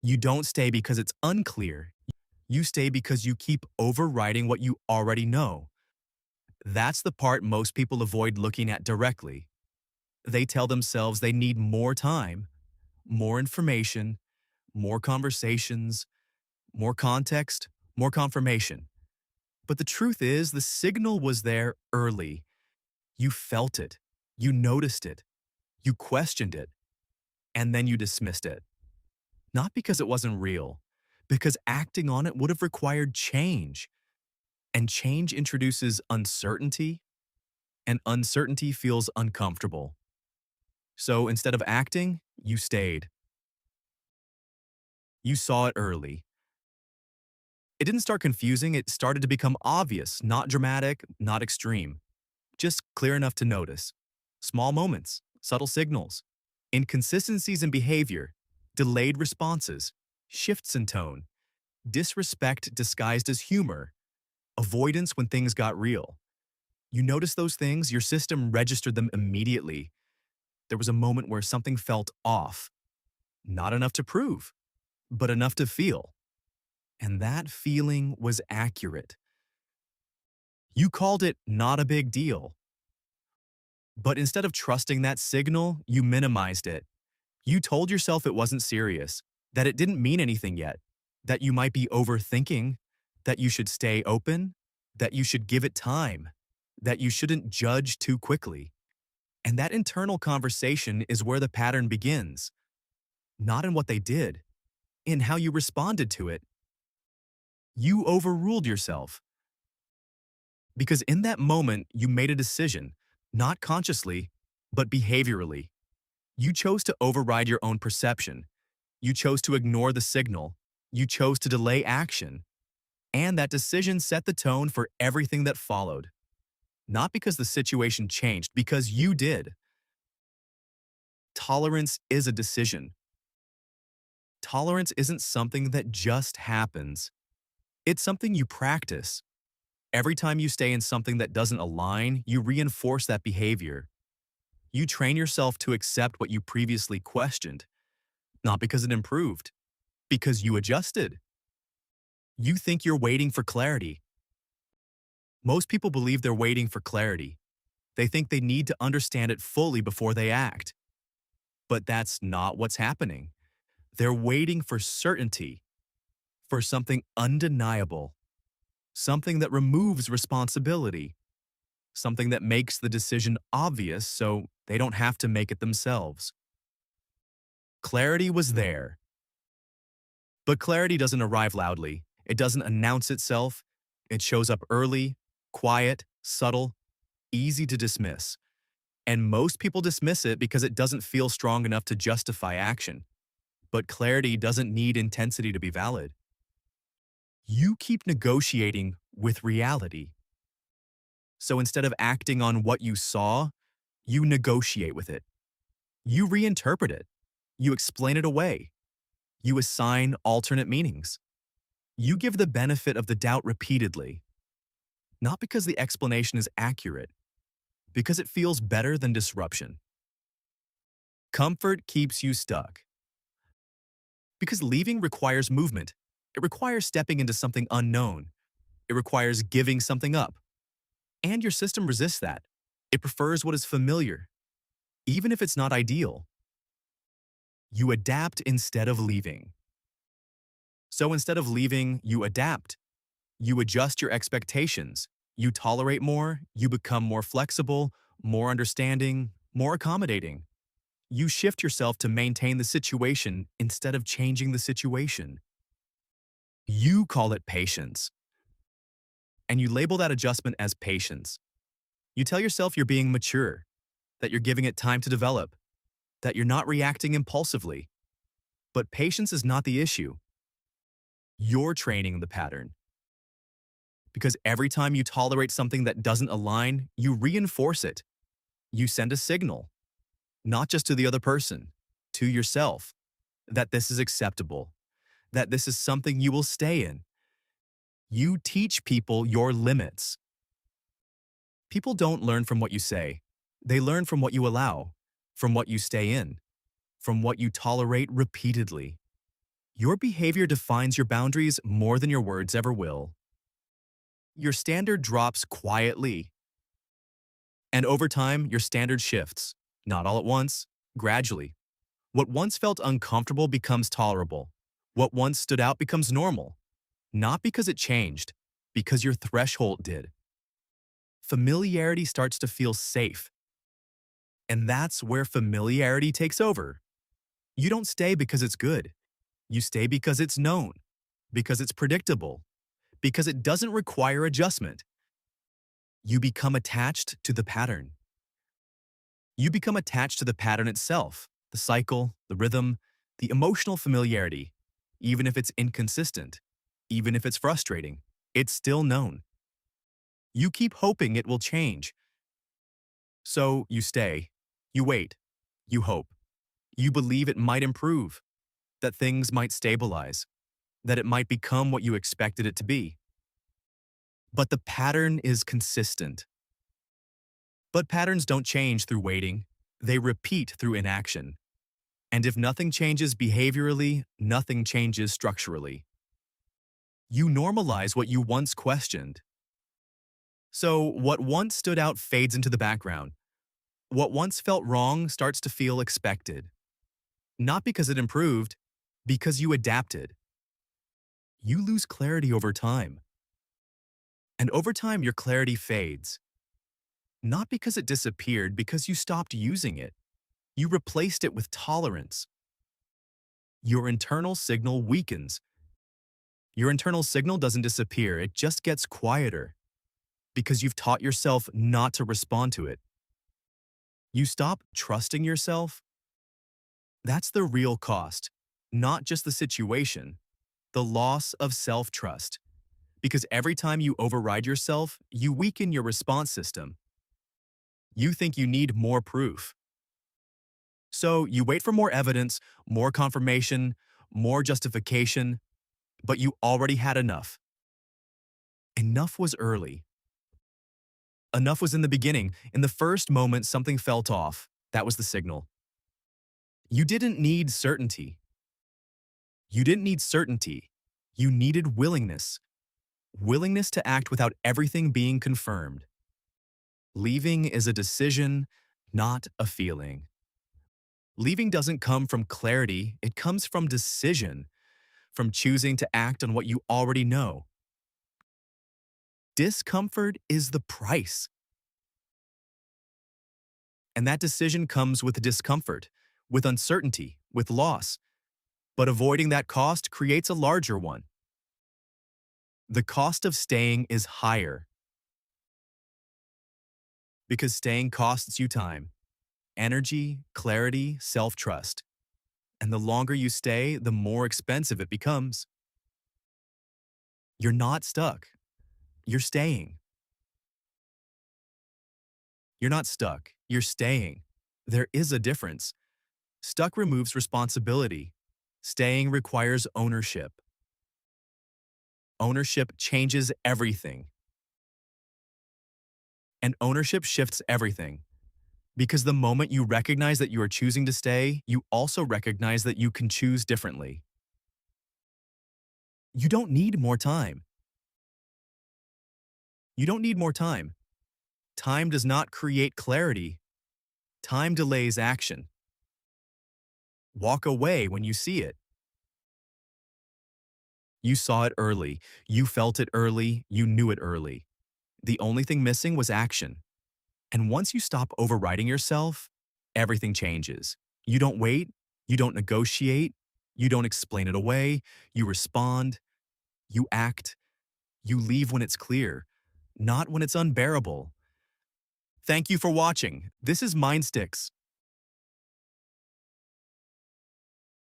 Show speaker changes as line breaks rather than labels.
You don't stay because it's unclear. You stay because you keep overriding what you already know. That's the part most people avoid looking at directly. They tell themselves they need more time, more information, more conversations, more context, more confirmation. But the truth is, the signal was there early. You felt it. You noticed it. You questioned it. And then you dismissed it. Not because it wasn't real, because acting on it would have required change. And change introduces uncertainty, and uncertainty feels uncomfortable. So instead of acting, you stayed. You saw it early. It didn't start confusing, it started to become obvious, not dramatic, not extreme, just clear enough to notice. Small moments, subtle signals, inconsistencies in behavior, delayed responses, shifts in tone, disrespect disguised as humor, avoidance when things got real. You notice those things, your system registered them immediately. There was a moment where something felt off. Not enough to prove, but enough to feel. And that feeling was accurate. You called it not a big deal. But instead of trusting that signal, you minimized it. You told yourself it wasn't serious, that it didn't mean anything yet, that you might be overthinking, that you should stay open, that you should give it time, that you shouldn't judge too quickly. And that internal conversation is where the pattern begins. Not in what they did, in how you responded to it. You overruled yourself. Because in that moment, you made a decision, not consciously, but behaviorally. You chose to override your own perception. You chose to ignore the signal. You chose to delay action. And that decision set the tone for everything that followed. Not because the situation changed, because you did. Tolerance is a decision. Tolerance isn't something that just happens. It's something you practice. Every time you stay in something that doesn't align, you reinforce that behavior. You train yourself to accept what you previously questioned, not because it improved, because you adjusted. You think you're waiting for clarity. Most people believe they're waiting for clarity. They think they need to understand it fully before they act. But that's not what's happening. They're waiting for certainty, for something undeniable, something that removes responsibility, something that makes the decision obvious so they don't have to make it themselves. Clarity was there. But clarity doesn't arrive loudly. It doesn't announce itself. It shows up early, quiet, subtle, easy to dismiss. And most people dismiss it because it doesn't feel strong enough to justify action. But clarity doesn't need intensity to be valid. You keep negotiating with reality. So instead of acting on what you saw, you negotiate with it. You reinterpret it. You explain it away. You assign alternate meanings. You give the benefit of the doubt repeatedly. Not because the explanation is accurate, because it feels better than disruption. Comfort keeps you stuck. Because leaving requires movement. It requires stepping into something unknown. It requires giving something up. And your system resists that. It prefers what is familiar, even if it's not ideal. You adapt instead of leaving. So instead of leaving, you adapt. You adjust your expectations. You tolerate more. You become more flexible, more understanding, more accommodating. You shift yourself to maintain the situation instead of changing the situation. You call it patience. And you label that adjustment as patience. You tell yourself you're being mature, that you're giving it time to develop, that you're not reacting impulsively. But patience is not the issue. You're training the pattern. Because every time you tolerate something that doesn't align, you reinforce it. You send a signal, not just to the other person, to yourself, that this is acceptable, that this is something you will stay in. You teach people your limits. People don't learn from what you say. They learn from what you allow, from what you stay in, from what you tolerate repeatedly. Your behavior defines your boundaries more than your words ever will. Your standard drops quietly, and over time, your standard shifts. Not all at once, gradually. What once felt uncomfortable becomes tolerable. What once stood out becomes normal. Not because it changed, because your threshold did. Familiarity starts to feel safe. And that's where familiarity takes over. You don't stay because it's good. You stay because it's known, because it's predictable, because it doesn't require adjustment. You become attached to the pattern. You become attached to the pattern itself, the cycle, the rhythm, the emotional familiarity. Even if it's inconsistent, even if it's frustrating, it's still known. You keep hoping it will change. So you stay, you wait, you hope. You believe it might improve, that things might stabilize, that it might become what you expected it to be. But the pattern is consistent. But patterns don't change through waiting, they repeat through inaction. And if nothing changes behaviorally, nothing changes structurally. You normalize what you once questioned. So what once stood out fades into the background. What once felt wrong starts to feel expected. Not because it improved, because you adapted. You lose clarity over time. And over time, your clarity fades. Not because it disappeared, because you stopped using it. You replaced it with tolerance. Your internal signal weakens. Your internal signal doesn't disappear, it just gets quieter. Because you've taught yourself not to respond to it. You stop trusting yourself. That's the real cost, not just the situation, the loss of self-trust. Because every time you override yourself, you weaken your response system. You think you need more proof. So you wait for more evidence, more confirmation, more justification, but you already had enough. Enough was early. Enough was in the beginning. In the first moment, something felt off. That was the signal. You didn't need certainty. You didn't need certainty. You needed willingness. Willingness to act without everything being confirmed. Leaving is a decision, not a feeling. Leaving doesn't come from clarity, it comes from decision, from choosing to act on what you already know. Discomfort is the price. And that decision comes with discomfort, with uncertainty, with loss. But avoiding that cost creates a larger one. The cost of staying is higher. Because staying costs you time, energy, clarity, self-trust. And the longer you stay, the more expensive it becomes. You're not stuck. You're staying. You're not stuck. You're staying. There is a difference. Stuck removes responsibility. Staying requires ownership. Ownership changes everything. And ownership shifts everything. Because the moment you recognize that you are choosing to stay, you also recognize that you can choose differently. You don't need more time. You don't need more time. Time does not create clarity. Time delays action. Walk away when you see it. You saw it early. You felt it early. You knew it early. The only thing missing was action. And once you stop overriding yourself, everything changes. You don't wait. You don't negotiate. You don't explain it away. You respond. You act. You leave when it's clear, not when it's unbearable. Thank you for watching. This is MindStickz.